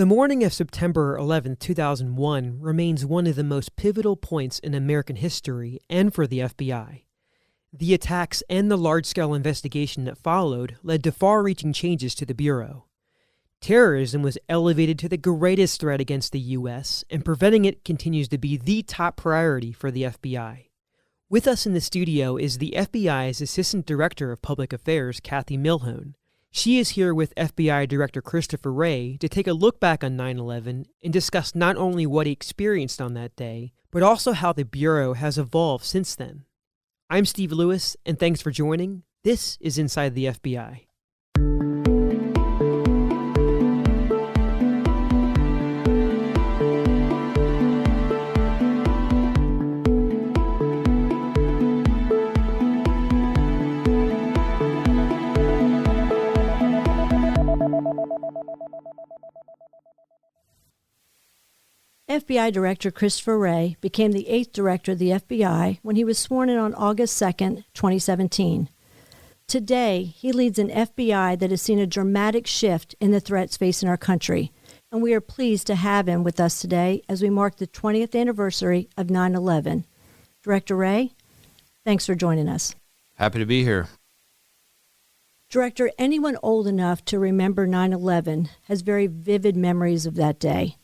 The morning of September 11, 2001 remains one of the most pivotal points in American history and for the FBI. The attacks and the large-scale investigation that followed led to far-reaching changes to the Bureau. Terrorism was elevated to the greatest threat against the U.S., and preventing it continues to be the top priority for the FBI. With us in the studio is the FBI's Assistant Director of Public Affairs, Kathy Milhone. She is here with FBI Director Christopher Wray to take a look back on 9/11 and discuss not only what he experienced on that day, but also how the Bureau has evolved since then. I'm Steve Lewis, and thanks for joining. This is Inside the FBI. FBI Director Christopher Wray became the 8th Director of the FBI when he was sworn in on August 2, 2017. Today, he leads an FBI that has seen a dramatic shift in the threats facing our country, and we are pleased to have him with us today as we mark the 20th anniversary of 9/11. Director Wray, thanks for joining us. Happy to be here. Director, anyone old enough to remember 9/11 has very vivid memories of that day.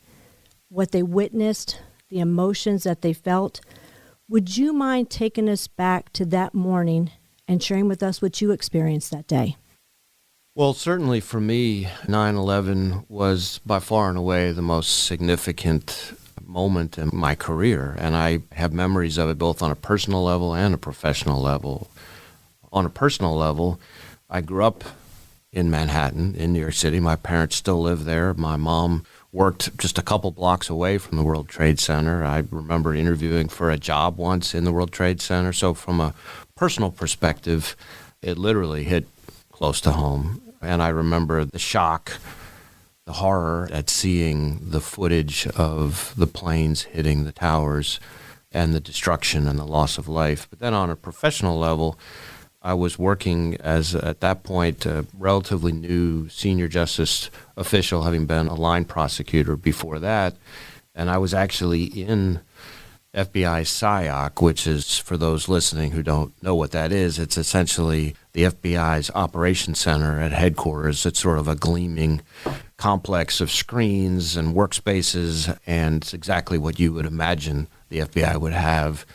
What they witnessed, the emotions that they felt. Would you mind taking us back to that morning and sharing with us what you experienced that day? Well, certainly for me, 9/11 was by far and away the most significant moment in my career, and I have memories of it both on a personal level and a professional level. On a personal level, I grew up in Manhattan, in New York City. My parents still live there. My mom worked just a couple blocks away from the World Trade Center. I remember interviewing for a job once in the World Trade Center. So from a personal perspective, it literally hit close to home. And I remember the shock, the horror at seeing the footage of the planes hitting the towers and the destruction and the loss of life. But then on a professional level, I was working as, at that point, a relatively new senior justice official, having been a line prosecutor before that. And I was actually in FBI SIOC, which is, for those listening who don't know what that is, it's essentially the FBI's operations center at headquarters. It's sort of a gleaming complex of screens and workspaces, and it's exactly what you would imagine the FBI would have.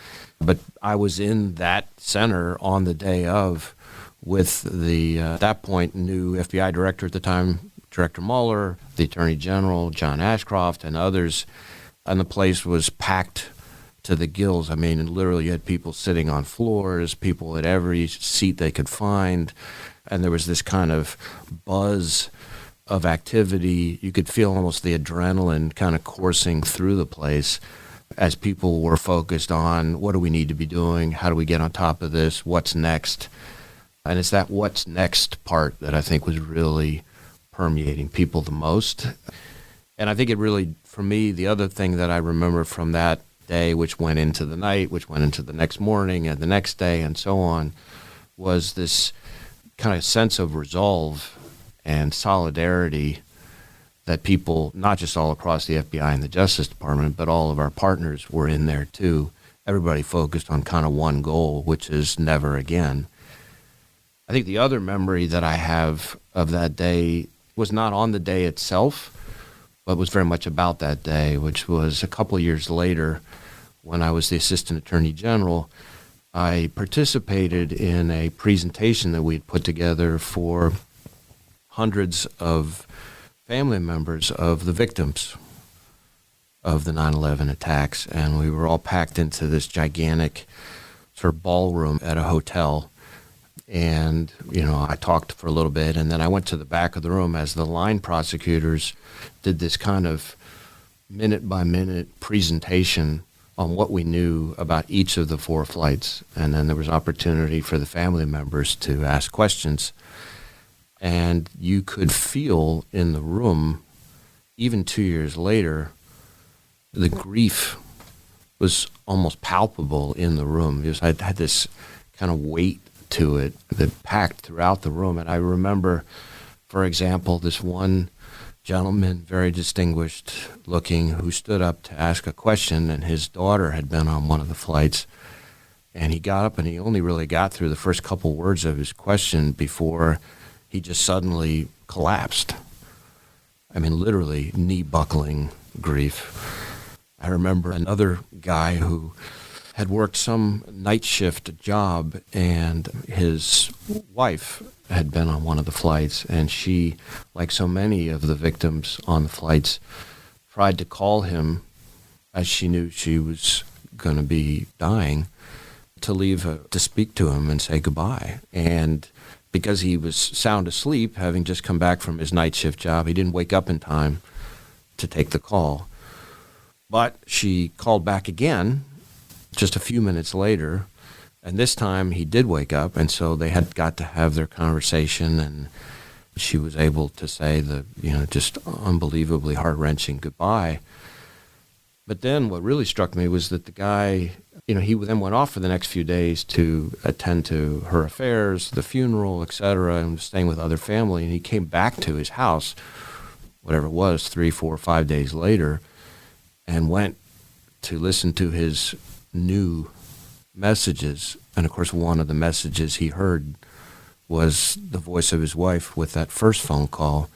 But I was in that center on the day of with the, at that point, new FBI director at the time, Director Mueller, the Attorney General, John Ashcroft, and others. And the place was packed to the gills. I mean, literally you had people sitting on floors, people at every seat they could find. And there was this kind of buzz of activity. You could feel almost the adrenaline kind of coursing through the place as people were focused on what do we need to be doing, how do we get on top of this, what's next. And it's that what's next part that I think was really permeating people the most. And I think it really, for me, the other thing that I remember from that day, which went into the night, which went into the next morning and the next day and so on, was this kind of sense of resolve and solidarity that people, not just all across the FBI and the Justice Department, but all of our partners were in there too. Everybody focused on kind of one goal, which is never again. I think the other memory that I have of that day was not on the day itself, but was very much about that day, which was a couple of years later when I was the Assistant Attorney General. I participated in a presentation that we'd put together for hundreds of family members of the victims of the 9/11 attacks, and we were all packed into this gigantic sort of ballroom at a hotel. And, you know, I talked for a little bit, and then I went to the back of the room as the line prosecutors did this kind of minute-by-minute presentation on what we knew about each of the 4 flights. And then there was opportunity for the family members to ask questions. And you could feel in the room, even 2 years later, the grief was almost palpable in the room. I had this kind of weight to it that packed throughout the room. And I remember, for example, this one gentleman, very distinguished looking, who stood up to ask a question, and his daughter had been on one of the flights. And he got up and he only really got through the first couple words of his question before he just suddenly collapsed. I mean, literally knee-buckling grief. I remember another guy who had worked some night shift job, and his wife had been on one of the flights, and she, like so many of the victims on the flights, tried to call him as she knew she was going to be dying, to speak to him and say goodbye. And because he was sound asleep, having just come back from his night shift job, he didn't wake up in time to take the call. But she called back again just a few minutes later, and this time he did wake up, and so they had got to have their conversation, and she was able to say the, just unbelievably heart-wrenching goodbye. But then what really struck me was that the guy, he then went off for the next few days to attend to her affairs, the funeral, etc., and was staying with other family, and he came back to his house, whatever it was, 3, 4, 5 days later, and went to listen to his new messages. And of course, one of the messages he heard was the voice of his wife with that first phone call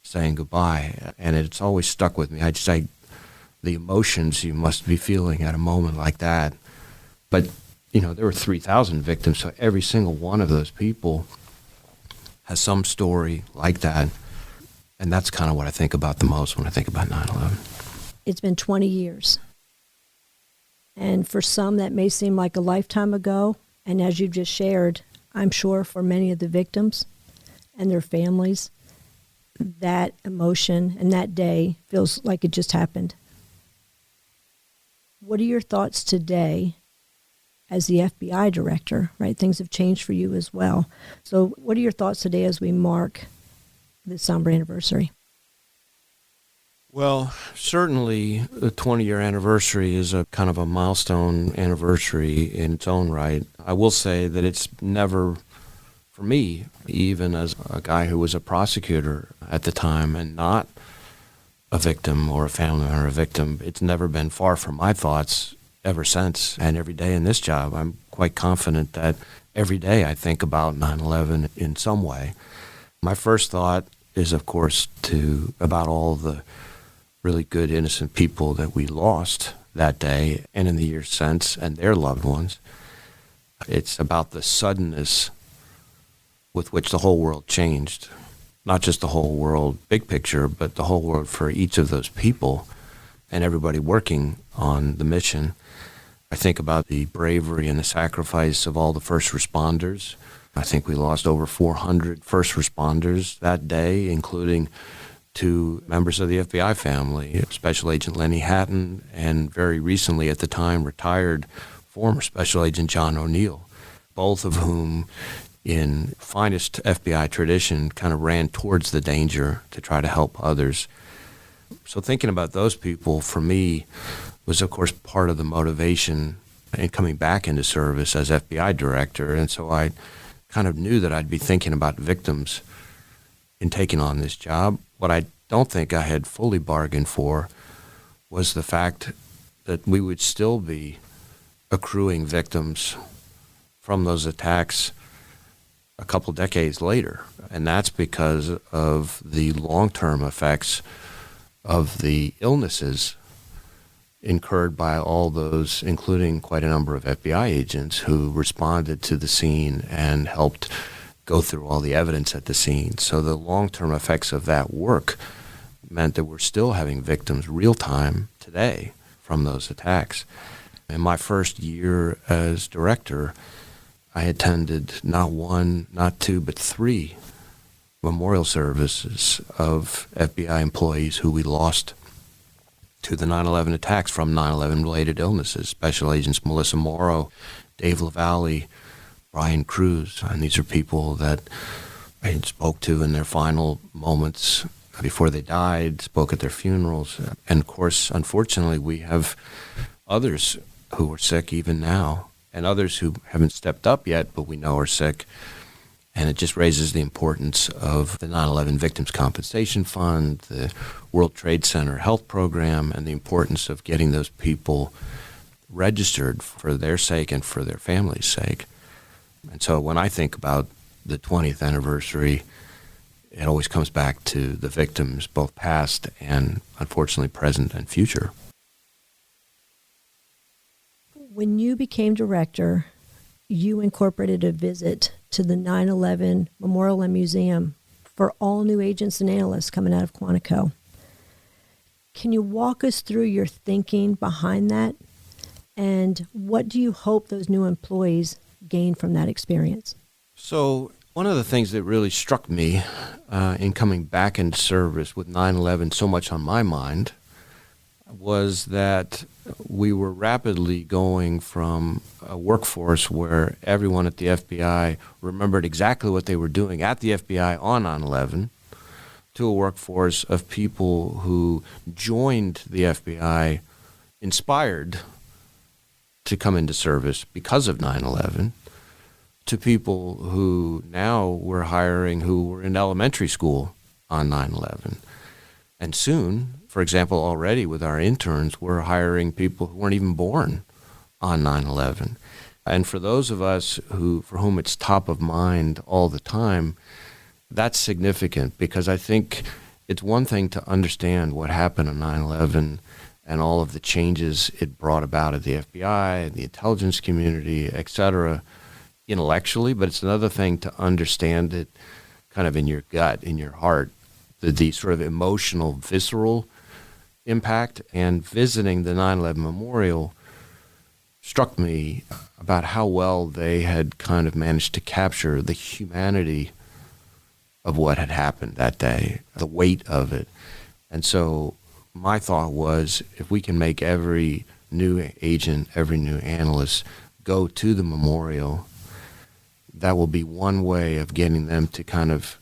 saying goodbye. And it's always stuck with me. The emotions you must be feeling at a moment like that. But, there were 3,000 victims, so every single one of those people has some story like that. And that's kind of what I think about the most when I think about 9/11. It's been 20 years. And for some, that may seem like a lifetime ago. And as you just shared, I'm sure for many of the victims and their families, that emotion and that day feels like it just happened. What are your thoughts today as the FBI director, right? Things have changed for you as well. So what are your thoughts today as we mark this somber anniversary? Well, certainly the 20-year anniversary is a kind of a milestone anniversary in its own right. I will say that it's never, for me, even as a guy who was a prosecutor at the time and not a victim or a family member of a victim, it's never been far from my thoughts ever since. And every day in this job, I'm quite confident that every day I think about 9/11 in some way. My first thought is, of course, about all the really good, innocent people that we lost that day and in the years since, and their loved ones. It's about the suddenness with which the whole world changed. Not just the whole world, big picture, but the whole world for each of those people and everybody working on the mission. I think about the bravery and the sacrifice of all the first responders. I think we lost over 400 first responders that day, including 2 members of the FBI family, Special Agent Lenny Hatton, and very recently at the time retired former Special Agent John O'Neill, both of whom in finest FBI tradition kind of ran towards the danger to try to help others. So thinking about those people for me was of course part of the motivation in coming back into service as FBI director, and so I kind of knew that I'd be thinking about victims in taking on this job. What I don't think I had fully bargained for was the fact that we would still be accruing victims from those attacks a couple decades later. And that's because of the long-term effects of the illnesses incurred by all those, including quite a number of FBI agents who responded to the scene and helped go through all the evidence at the scene. So the long-term effects of that work meant that we're still having victims real-time today from those attacks. In my first year as director, I attended not 1, not 2, but 3 memorial services of FBI employees who we lost to the 9/11 attacks from 9/11 related illnesses. Special Agents Melissa Morrow, Dave LaValle, Brian Cruz, and these are people that I spoke to in their final moments before they died, spoke at their funerals. And of course, unfortunately, we have others who are sick even now, and others who haven't stepped up yet, but we know are sick. And it just raises the importance of the 9/11 Victims Compensation Fund, the World Trade Center Health Program, and the importance of getting those people registered for their sake and for their family's sake. And so when I think about the 20th anniversary, it always comes back to the victims, both past and, unfortunately, present and future. When you became director, you incorporated a visit to the 9/11 Memorial and Museum for all new agents and analysts coming out of Quantico. Can you walk us through your thinking behind that? And what do you hope those new employees gain from that experience? So one of the things that really struck me in coming back into service with 9/11 so much on my mind was that we were rapidly going from a workforce where everyone at the FBI remembered exactly what they were doing at the FBI on 9/11 to a workforce of people who joined the FBI inspired to come into service because of 9/11, to people who now we're hiring who were in elementary school on 9/11. And soon, for example, already with our interns, we're hiring people who weren't even born on 9/11. And for those of us for whom it's top of mind all the time, that's significant, because I think it's one thing to understand what happened on 9/11 and all of the changes it brought about at the FBI, the intelligence community, et cetera, intellectually, but it's another thing to understand it kind of in your gut, in your heart, the sort of emotional, visceral impact. And visiting the 9/11 Memorial struck me about how well they had kind of managed to capture the humanity of what had happened that day, the weight of it. And so my thought was, if we can make every new agent, every new analyst go to the memorial, that will be one way of getting them to kind of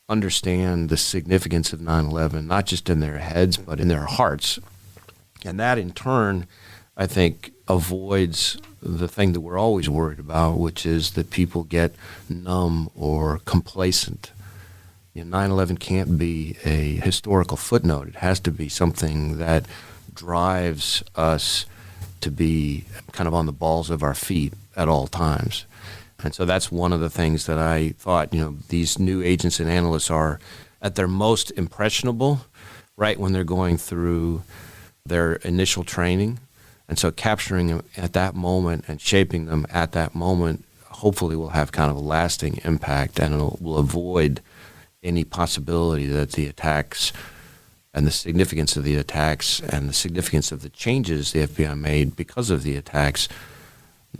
understand the significance of 9/11, not just in their heads, but in their hearts. And that, in turn, I think, avoids the thing that we're always worried about, which is that people get numb or complacent. 9/11 can't be a historical footnote. It has to be something that drives us to be kind of on the balls of our feet at all times. And so that's one of the things that I thought, these new agents and analysts are at their most impressionable right when they're going through their initial training. And so capturing them at that moment and shaping them at that moment hopefully will have kind of a lasting impact, and it will avoid any possibility that the attacks and the significance of the attacks and the significance of the changes the FBI made because of the attacks,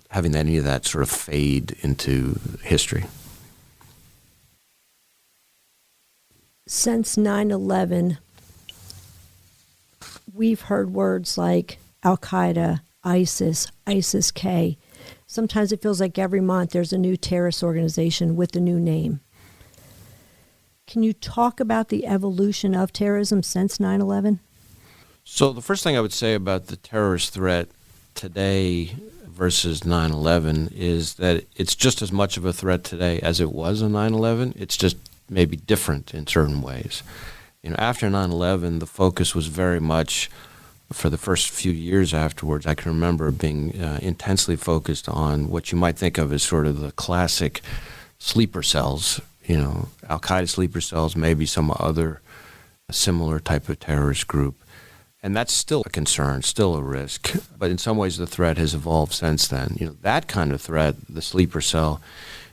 having any of that sort of fade into history. Since 9/11, we've heard words like Al-Qaeda, ISIS, ISIS-K. Sometimes it feels like every month there's a new terrorist organization with a new name. Can you talk about the evolution of terrorism since 9/11? So the first thing I would say about the terrorist threat today versus 9/11 is that it's just as much of a threat today as it was on 9/11. It's just maybe different in certain ways. After 9/11, the focus was very much, for the first few years afterwards, I can remember being intensely focused on what you might think of as sort of the classic sleeper cells, Al-Qaeda sleeper cells, maybe some other similar type of terrorist group. And that's still a concern, still a risk. But in some ways, the threat has evolved since then. That kind of threat, the sleeper cell,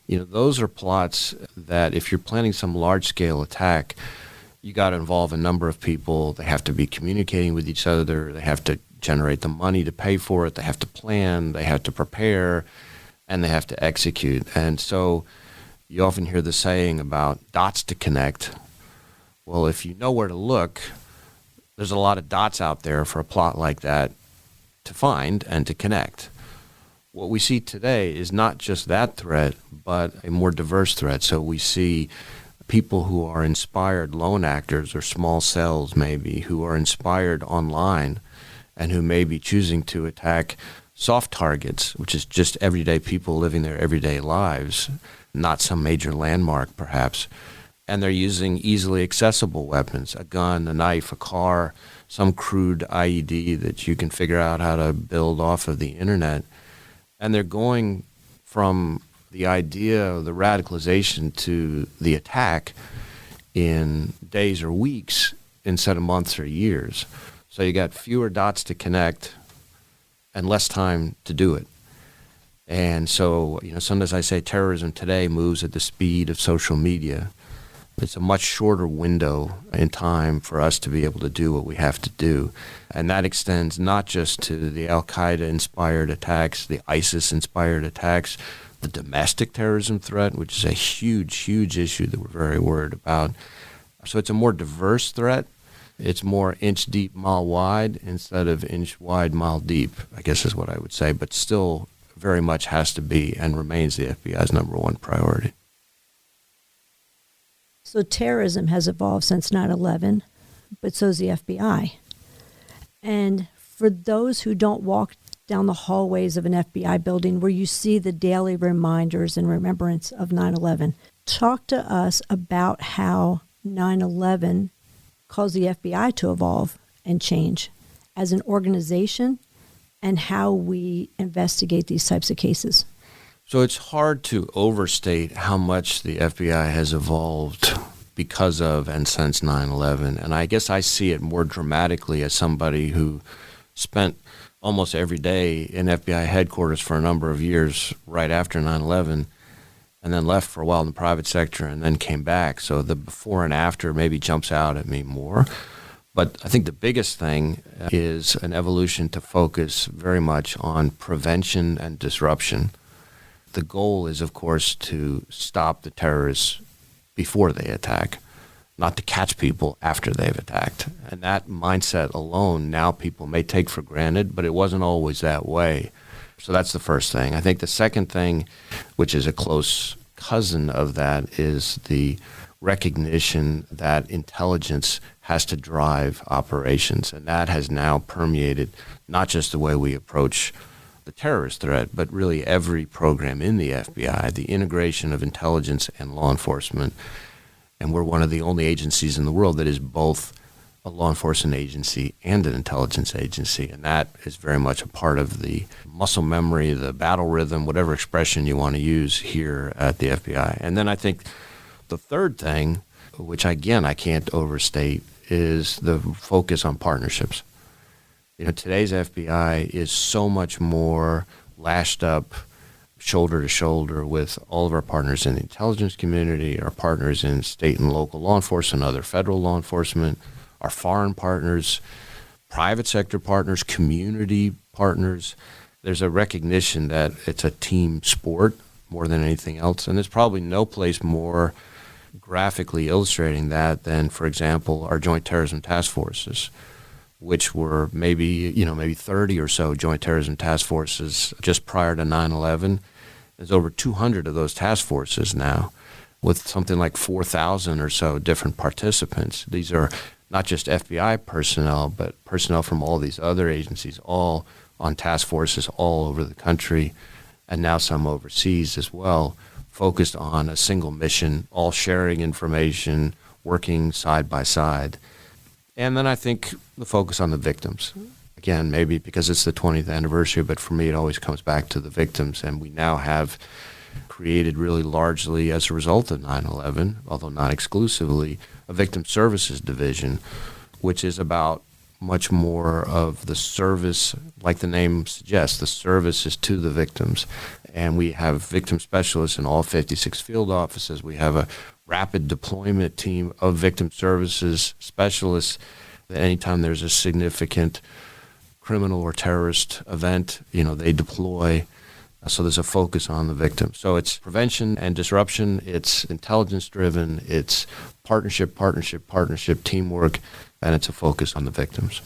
those are plots that if you're planning some large-scale attack, you got to involve a number of people. They have to be communicating with each other. They have to generate the money to pay for it. They have to plan. They have to prepare. And they have to execute. And so you often hear the saying about dots to connect. Well, if you know where to look, there's a lot of dots out there for a plot like that to find and to connect. What we see today is not just that threat, but a more diverse threat. So we see people who are inspired lone actors or small cells maybe, who are inspired online and who may be choosing to attack soft targets, which is just everyday people living their everyday lives, not some major landmark perhaps. And they're using easily accessible weapons, a gun, a knife, a car, some crude IED that you can figure out how to build off of the internet. And they're going from the idea of the radicalization to the attack in days or weeks instead of months or years. So you got fewer dots to connect and less time to do it. And so, sometimes I say terrorism today moves at the speed of social media. It's a much shorter window in time for us to be able to do what we have to do. And that extends not just to the Al-Qaeda-inspired attacks, the ISIS-inspired attacks, the domestic terrorism threat, which is a huge, huge issue that we're very worried about. So it's a more diverse threat. It's more inch deep, mile wide instead of inch wide, mile deep, I guess is what I would say, but still very much has to be and remains the FBI's number one priority. So terrorism has evolved since 9/11, but so has the FBI. And for those who don't walk down the hallways of an FBI building where you see the daily reminders and remembrance of 9/11, talk to us about how 9/11 caused the FBI to evolve and change as an organization and how we investigate these types of cases. So it's hard to overstate how much the FBI has evolved because of and since 9/11. And I guess I see it more dramatically as somebody who spent almost every day in FBI headquarters for a number of years right after 9/11 and then left for a while in the private sector and then came back. So the before and after maybe jumps out at me more. But I think the biggest thing is an evolution to focus very much on prevention and disruption. The goal is, of course, to stop the terrorists before they attack, not to catch people after they've attacked. And that mindset alone now people may take for granted, but it wasn't always that way. So that's the first thing. I think the second thing, which is a close cousin of that, is the recognition that intelligence has to drive operations. And that has now permeated not just the way we approach the terrorist threat, but really every program in the FBI, the integration of intelligence and law enforcement. And we're one of the only agencies in the world that is both a law enforcement agency and an intelligence agency. And that is very much a part of the muscle memory, the battle rhythm, whatever expression you want to use here at the FBI. And then I think the third thing, which again I can't overstate, is the focus on partnerships. Today's FBI is so much more lashed up shoulder to shoulder with all of our partners in the intelligence community, our partners in state and local law enforcement, other federal law enforcement, our foreign partners, private sector partners, community partners. There's a recognition that it's a team sport more than anything else. And there's probably no place more graphically illustrating that than, for example, our joint terrorism task forces, which were maybe 30 or so joint terrorism task forces just prior to 9/11. There's over 200 of those task forces now with something like 4,000 or so different participants. These are not just FBI personnel, but personnel from all these other agencies, all on task forces all over the country, and now some overseas as well, focused on a single mission, all sharing information, working side by side. And then I think the focus on the victims. Again, maybe because it's the 20th anniversary, but for me it always comes back to the victims. And we now have created really largely as a result of 9/11, although not exclusively, a victim services division, which is about much more of the service, like the name suggests, the service is to the victims. And we have victim specialists in all 56 field offices. We have a rapid deployment team of victim services specialists that anytime there's a significant criminal or terrorist event, they deploy. So there's a focus on the victim. So it's prevention and disruption. It's intelligence-driven. It's partnership, teamwork, and it's a focus on the victims.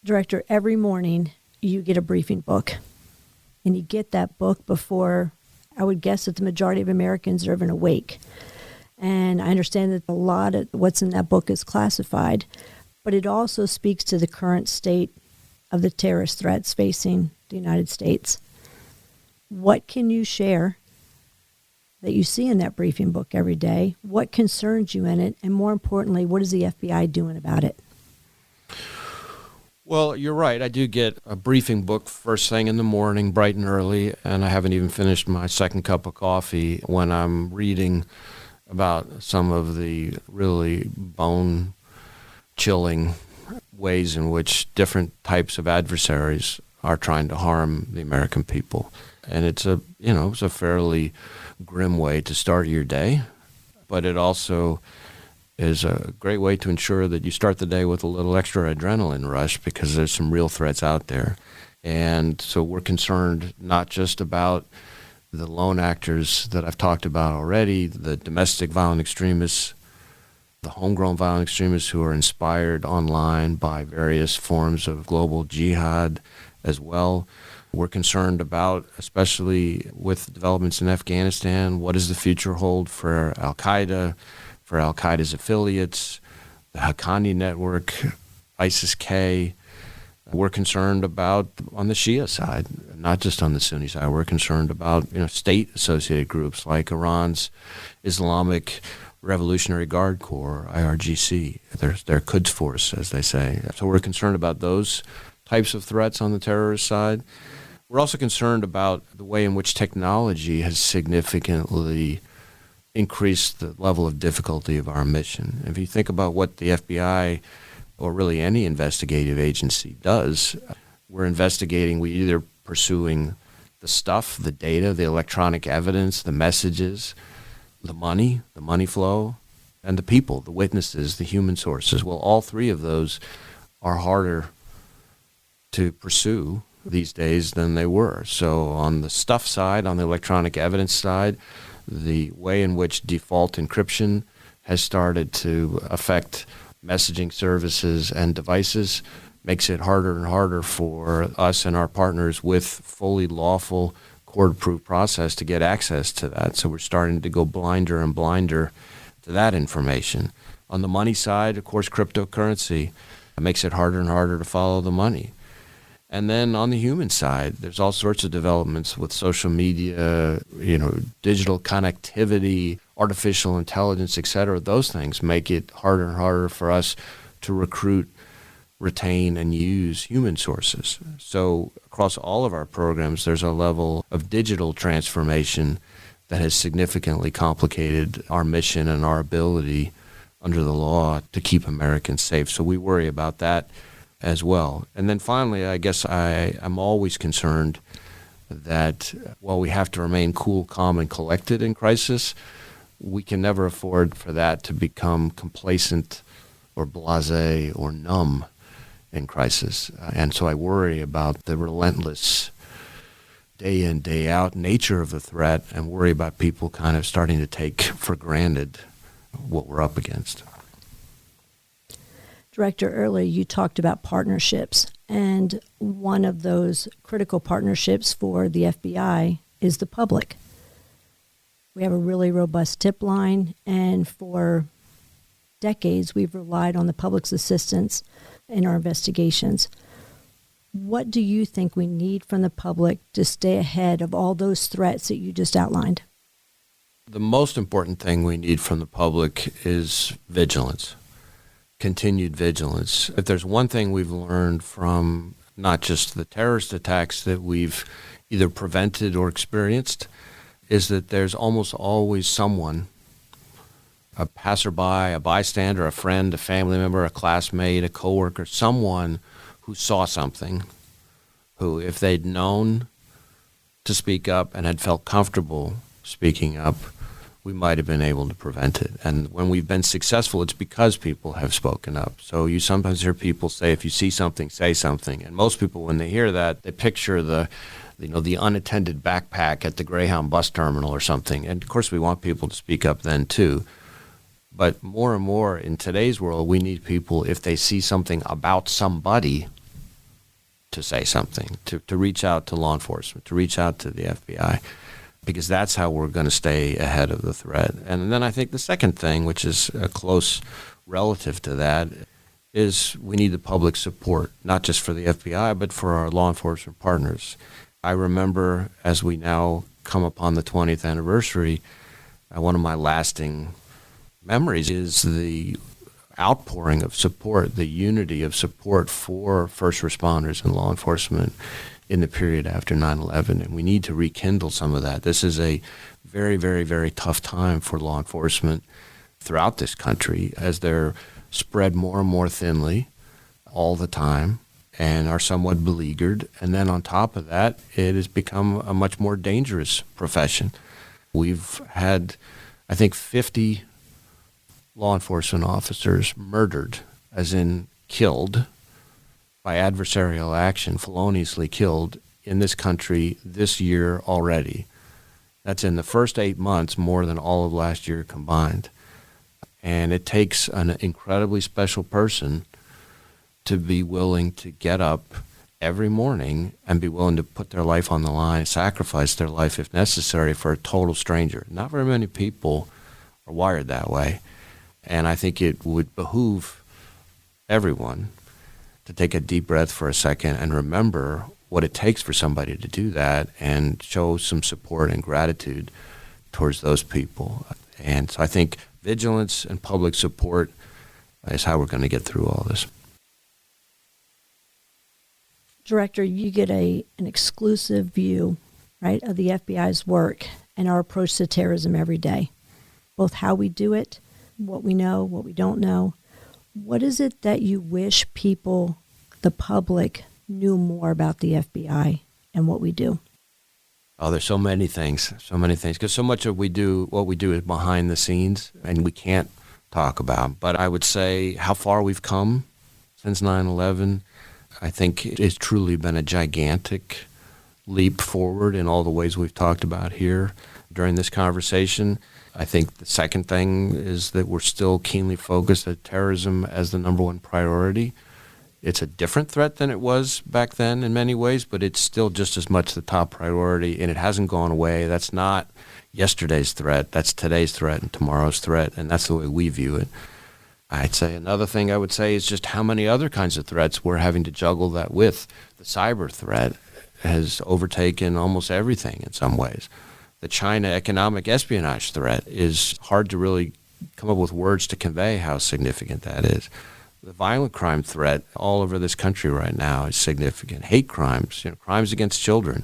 Director, every morning you get a briefing book, and you get that book before, I would guess that the majority of Americans are even awake. And I understand that a lot of what's in that book is classified, but it also speaks to the current state of the terrorist threats facing the United States. What can you share that you see in that briefing book every day? What concerns you in it? And more importantly, what is the FBI doing about it? Well, you're right. I do get a briefing book first thing in the morning, bright and early, and I haven't even finished my second cup of coffee when I'm reading about some of the really bone-chilling ways in which different types of adversaries are trying to harm the American people. And it's a fairly grim way to start your day, but it also is a great way to ensure that you start the day with a little extra adrenaline rush because there's some real threats out there. And so we're concerned not just about the lone actors that I've talked about already, the domestic violent extremists, the homegrown violent extremists who are inspired online by various forms of global jihad as well. We're concerned about, especially with developments in Afghanistan, what does the future hold for Al-Qaeda, for Al-Qaeda's affiliates, the Haqqani network, ISIS-K. We're concerned about, on the Shia side, not just on the Sunni side, we're concerned about state-associated groups like Iran's Islamic Revolutionary Guard Corps, IRGC. They're Quds Force, as they say. So we're concerned about those types of threats on the terrorist side. We're also concerned about the way in which technology has significantly increased the level of difficulty of our mission. If you think about what the FBI, or really any investigative agency, does, we're either pursuing the stuff, the data, the electronic evidence, the messages, the money flow, and the people, the witnesses, the human sources. Well, all three of those are harder to pursue these days than they were. So on the stuff side, on the electronic evidence side, the way in which default encryption has started to affect messaging services and devices makes it harder and harder for us and our partners with fully lawful court-approved process to get access to that. So we're starting to go blinder and blinder to that information. On the money side, of course, cryptocurrency makes it harder and harder to follow the money. And then on the human side, there's all sorts of developments with social media, digital connectivity, artificial intelligence, et cetera. Those things make it harder and harder for us to recruit, retain, and use human sources. So across all of our programs, there's a level of digital transformation that has significantly complicated our mission and our ability under the law to keep Americans safe. So we worry about that as well. And then finally, I guess I'm always concerned that while we have to remain cool, calm, and collected in crisis, we can never afford for that to become complacent or blasé or numb in crisis. And so I worry about the relentless day in, day out nature of the threat and worry about people kind of starting to take for granted what we're up against. Director, earlier you talked about partnerships, and one of those critical partnerships for the FBI is the public. We have a really robust tip line, and for decades we've relied on the public's assistance in our investigations. What do you think we need from the public to stay ahead of all those threats that you just outlined? The most important thing we need from the public is vigilance. Continued vigilance. If there's one thing we've learned from not just the terrorist attacks that we've either prevented or experienced, is that there's almost always someone, a passerby, a bystander, a friend, a family member, a classmate, a coworker, someone who saw something, who, if they'd known to speak up and had felt comfortable speaking up, we might have been able to prevent it. And when we've been successful, it's because people have spoken up. So you sometimes hear people say, if you see something, say something. And most people, when they hear that, they picture the unattended backpack at the Greyhound bus terminal or something. And of course, we want people to speak up then too. But more and more in today's world, we need people, if they see something about somebody, to say something, to reach out to law enforcement, to reach out to the FBI. Because that's how we're going to stay ahead of the threat. And then I think the second thing, which is a close relative to that, is we need the public support, not just for the FBI, but for our law enforcement partners. I remember, as we now come upon the 20th anniversary, one of my lasting memories is the outpouring of support, the unity of support for first responders and law enforcement in the period after 9/11. And we need to rekindle some of that. This is a very, very, very tough time for law enforcement throughout this country as they're spread more and more thinly all the time and are somewhat beleaguered. And then on top of that, it has become a much more dangerous profession. We've had, I think, 50 law enforcement officers murdered, as in killed by adversarial action, feloniously killed in this country this year already. That's in the first 8 months, more than all of last year combined. And it takes an incredibly special person to be willing to get up every morning and be willing to put their life on the line, sacrifice their life if necessary for a total stranger. Not very many people are wired that way. And I think it would behoove everyone to take a deep breath for a second and remember what it takes for somebody to do that and show some support and gratitude towards those people. And so I think vigilance and public support is how we're going to get through all this. Director, you get an exclusive view, right, of the FBI's work and our approach to terrorism every day, both how we do it, what we know, what we don't know. What is it that you wish people, the public, knew more about the FBI and what we do? Oh, there's so many things, because so much of what we do is behind the scenes, and we can't talk about. But I would say how far we've come since 9/11. I think it has truly been a gigantic leap forward in all the ways we've talked about here during this conversation. I think the second thing is that we're still keenly focused at terrorism as the number one priority. It's a different threat than it was back then in many ways, but it's still just as much the top priority, and it hasn't gone away. That's not yesterday's threat. That's today's threat and tomorrow's threat, and that's the way we view it. I'd say another thing I would say is just how many other kinds of threats we're having to juggle that with. The cyber threat has overtaken almost everything in some ways. The China economic espionage threat is hard to really come up with words to convey how significant that is. The violent crime threat all over this country right now is significant. Hate crimes, crimes against children.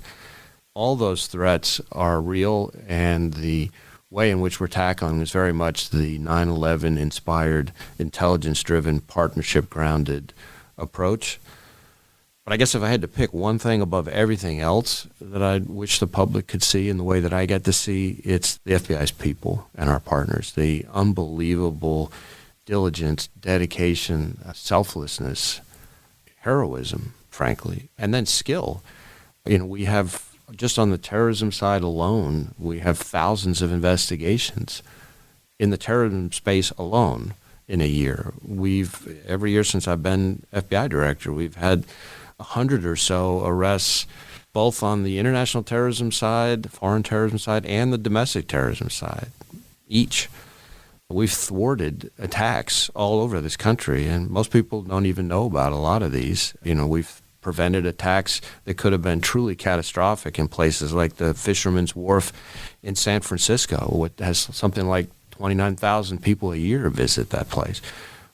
All those threats are real, and the way in which we're tackling is very much the 9/11 inspired, intelligence-driven, partnership-grounded approach. But I guess if I had to pick one thing above everything else that I wish the public could see in the way that I get to see, it's the FBI's people and our partners. The unbelievable diligence, dedication, selflessness, heroism, frankly, and then skill. We have, just on the terrorism side alone, we have thousands of investigations in the terrorism space alone in a year. Every year since I've been FBI director, we've had 100 or so arrests, both on the international terrorism side, foreign terrorism side, and the domestic terrorism side, each. We've thwarted attacks all over this country, and most people don't even know about a lot of these. We've prevented attacks that could have been truly catastrophic in places like the Fisherman's Wharf in San Francisco, which has something like 29,000 people a year visit that place,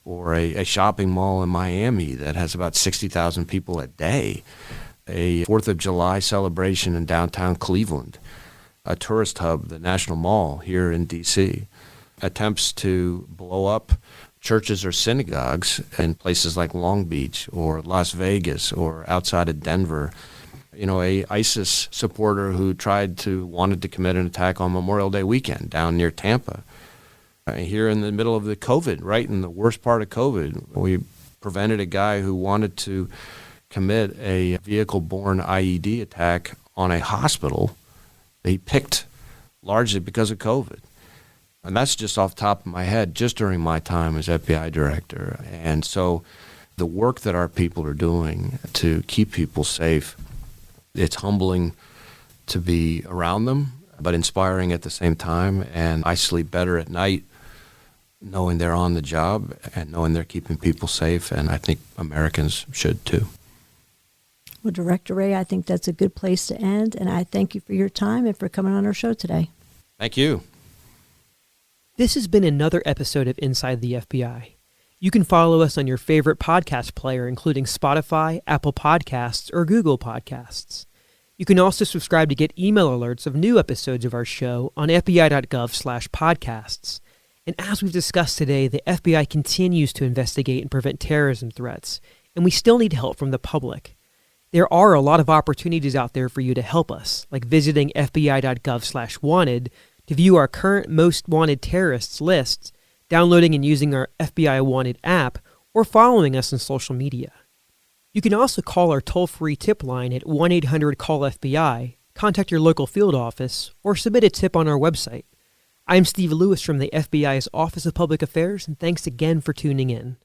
or a shopping mall in Miami that has about 60,000 people a day, a 4th of July celebration in downtown Cleveland, a tourist hub, the National Mall here in D.C., attempts to blow up churches or synagogues in places like Long Beach or Las Vegas or outside of Denver. A ISIS supporter who wanted to commit an attack on Memorial Day weekend down near Tampa. Here in the middle of the COVID, right in the worst part of COVID, we prevented a guy who wanted to commit a vehicle-borne IED attack on a hospital that he picked largely because of COVID. And that's just off the top of my head, just during my time as FBI director. And so the work that our people are doing to keep people safe, it's humbling to be around them, but inspiring at the same time. And I sleep better at night knowing they're on the job and knowing they're keeping people safe. And I think Americans should too. Well, Director Wray, I think that's a good place to end, and I thank you for your time and for coming on our show today. Thank you. This has been another episode of Inside the FBI. You can follow us on your favorite podcast player, including Spotify, Apple Podcasts, or Google Podcasts. You can also subscribe to get email alerts of new episodes of our show on fbi.gov/podcasts. And as we've discussed today, the FBI continues to investigate and prevent terrorism threats, and we still need help from the public. There are a lot of opportunities out there for you to help us, like visiting fbi.gov/wanted to view our current most wanted terrorists lists, downloading and using our FBI Wanted app, or following us on social media. You can also call our toll-free tip line at 1-800-CALL-FBI, contact your local field office, or submit a tip on our website. I'm Steve Lewis from the FBI's Office of Public Affairs, and thanks again for tuning in.